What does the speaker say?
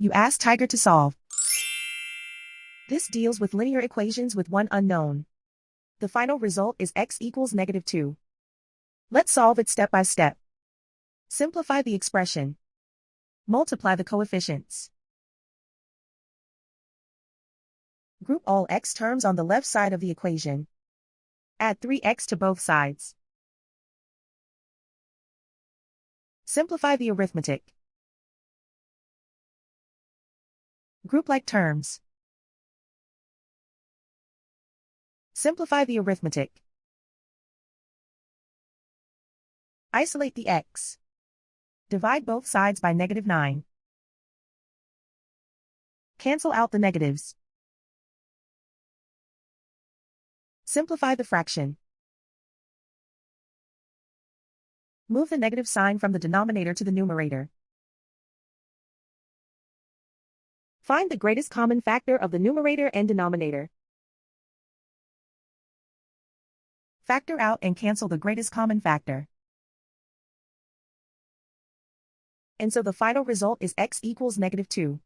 You ask Tiger to solve. This deals with linear equations with one unknown. The final result is x equals -2. Let's solve it step by step. Simplify the expression. Multiply the coefficients. Group all x terms on the left side of the equation. Add 3x to both sides. Simplify the arithmetic. Group like terms. Simplify the arithmetic. Isolate the x. Divide both sides by -9. Cancel out the negatives. Simplify the fraction. Move the negative sign from the denominator to the numerator. Find the greatest common factor of the numerator and denominator. Factor out and cancel the greatest common factor. And so the final result is x equals -2.